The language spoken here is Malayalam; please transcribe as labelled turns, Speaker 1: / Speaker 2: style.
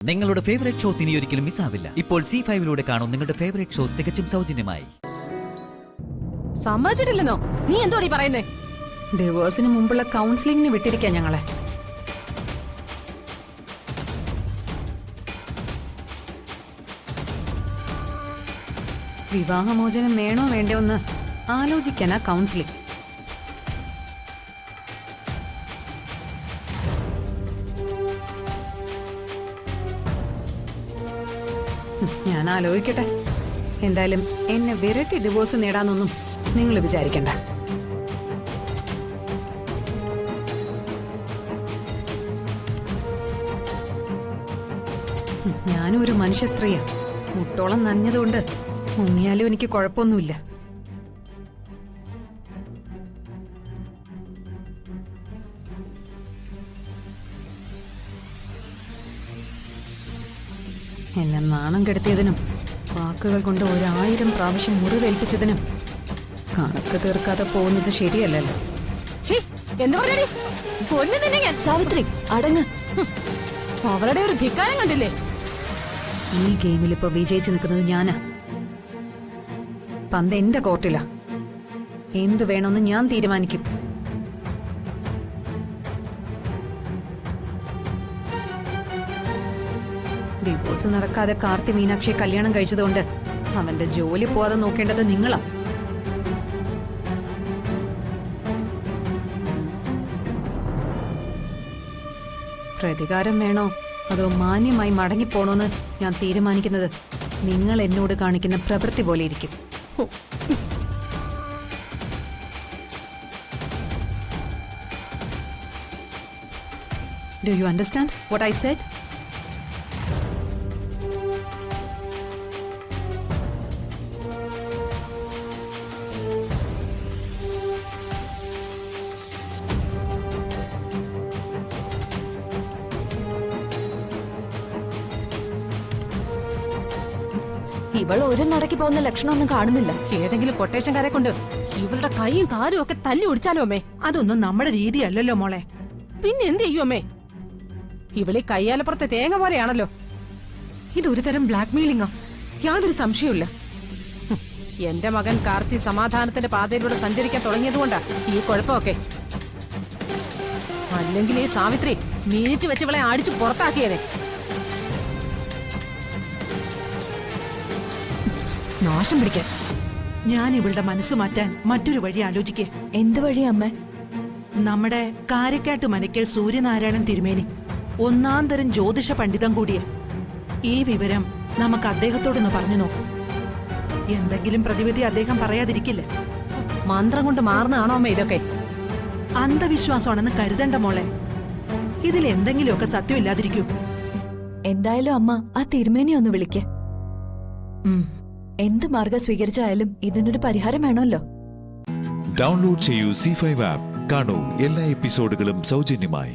Speaker 1: നിങ്ങളുടെ ഫേവറേറ്റ് ഷോസ് ഇനി ഒരിക്കലും മിസ്സാവില്ല. ഇപ്പോൾ C5 കാണും നിങ്ങളുടെ ഫേവറേറ്റ് ഷോസ് തികച്ചും സൗജന്യമായി.
Speaker 2: സമ്മതിച്ചിട്ടില്ലെന്നോ? നീ എന്തോടി പറയുന്നേ?
Speaker 3: ഡിവോഴ്സിന് മുമ്പുള്ള കൗൺസിലിംഗിന് വിട്ടിരിക്കാം ഞങ്ങളെ. വിവാഹമോചനം വേണോ വേണ്ടോ എന്ന് ആലോചിക്കാനാ കൗൺസിലിംഗ്. ഞാൻ ആലോചിക്കട്ടെ. എന്തായാലും എന്നെ വിരട്ടി ഡിവോഴ്സ് നേടാനൊന്നും നിങ്ങൾ വിചാരിക്കണ്ട. ഞാനും ഒരു മനുഷ്യ സ്ത്രീയാ. മുട്ടോളം നനഞ്ഞതുകൊണ്ട് മുങ്ങിയാലും എനിക്ക് കുഴപ്പമൊന്നുമില്ല. എന്നെ നാണം കെടുത്തിയതിനും വാക്കുകൾ കൊണ്ട് 1000 പ്രാവശ്യം മുറിവേൽപ്പിച്ചതിനും കണക്ക് തീർക്കാതെ പോകുന്നത് ശരിയല്ലല്ലോ.
Speaker 2: സാവിത്രി അടങ്ങ്. അവരുടെ ഒരു ധിക്കാരം കണ്ടില്ലേ?
Speaker 3: ഈ ഗെയിമിൽ ഇപ്പൊ വിജയിച്ചു നിൽക്കുന്നത് ഞാനാ. പന്ത് എന്റെ കോർട്ടിലാ. എന്ത് വേണമെന്ന് ഞാൻ തീരുമാനിക്കും. ഡിവോഴ്സ് നടക്കാതെ കാർത്തി മീനാക്ഷിയെ കല്യാണം കഴിച്ചതുകൊണ്ട് അവന്റെ ജോലി പോവാതെ നോക്കേണ്ടത് നിങ്ങളാ. പ്രതികാരം വേണോ അതോ മാന്യമായി മടങ്ങിപ്പോണോന്ന് ഞാൻ തീരുമാനിക്കുന്നത് നിങ്ങൾ എന്നോട് കാണിക്കുന്ന പ്രവൃത്തി പോലെ ഇരിക്കും. Do you understand what I said?
Speaker 2: ഇവൾ ഒരു നടക്കി പോകുന്ന ലക്ഷണമൊന്നും കാണുന്നില്ല. ഏതെങ്കിലും കൊട്ടേഷൻകാരെ കൊണ്ട് ഇവളുടെ കൈയും കാലും ഒക്കെ തല്ലി ഒടിച്ചാലോ അമ്മേ?
Speaker 4: അതൊന്നും നമ്മുടെ രീതിയല്ലല്ലോ മോളെ.
Speaker 2: പിന്നെ എന്ത് ചെയ്യും അമ്മേ? ഇവളീ കയ്യാലപ്പുറത്തെ തേങ്ങ പോലെയാണല്ലോ.
Speaker 4: ഇതൊരു തരം ബ്ലാക്ക് മെയിലിംഗാ, യാതൊരു സംശയവുമില്ല.
Speaker 2: എന്റെ മകൻ കാർത്തി സമാധാനത്തിന്റെ പാതയിലൂടെ സഞ്ചരിക്കാൻ തുടങ്ങിയതുകൊണ്ടാ ഈ കുഴപ്പമൊക്കെ. അല്ലെങ്കിൽ ഈ സാവിത്രി മിനിറ്റ് വെച്ച് ഇവളെ അടിച്ചു പുറത്താക്കിയേനെ. നാശം പിടിക്കാൻ.
Speaker 4: ഞാൻ ഇവളുടെ മനസ്സ് മാറ്റാൻ മറ്റൊരു വഴി ആലോചിക്കേ.
Speaker 2: എന്ത് വഴി അമ്മ?
Speaker 4: നമ്മുടെ കാരക്കാട്ട് മനക്കൽ സൂര്യനാരായണൻ തിരുമേനി ഒന്നാം തരം ജ്യോതിഷ പണ്ഡിതം കൂടിയ. ഈ വിവരം നമുക്ക് അദ്ദേഹത്തോടൊന്ന് പറഞ്ഞു നോക്കാം. എന്തെങ്കിലും പ്രതിവിധി അദ്ദേഹം പറയാതിരിക്കില്ല.
Speaker 2: മന്ത്രം കൊണ്ട് മാറുന്നതാണോ അമ്മ ഇതൊക്കെ?
Speaker 4: അന്ധവിശ്വാസമാണെന്ന് കരുതണ്ട മോളെ. ഇതിൽ എന്തെങ്കിലുമൊക്കെ സത്യം ഇല്ലാതിരിക്കൂ.
Speaker 5: എന്തായാലും അമ്മ ആ തിരുമേനി ഒന്ന് വിളിക്ക്. എന്ത് മാർഗം സ്വീകരിച്ചായാലും ഇതിനൊരു പരിഹാരം വേണമല്ലോ.
Speaker 6: ഡൗൺലോഡ് ചെയ്യൂ C5 ആപ്പ്. കാണൂ എല്ലാ എപ്പിസോഡുകളും സൗജന്യമായി.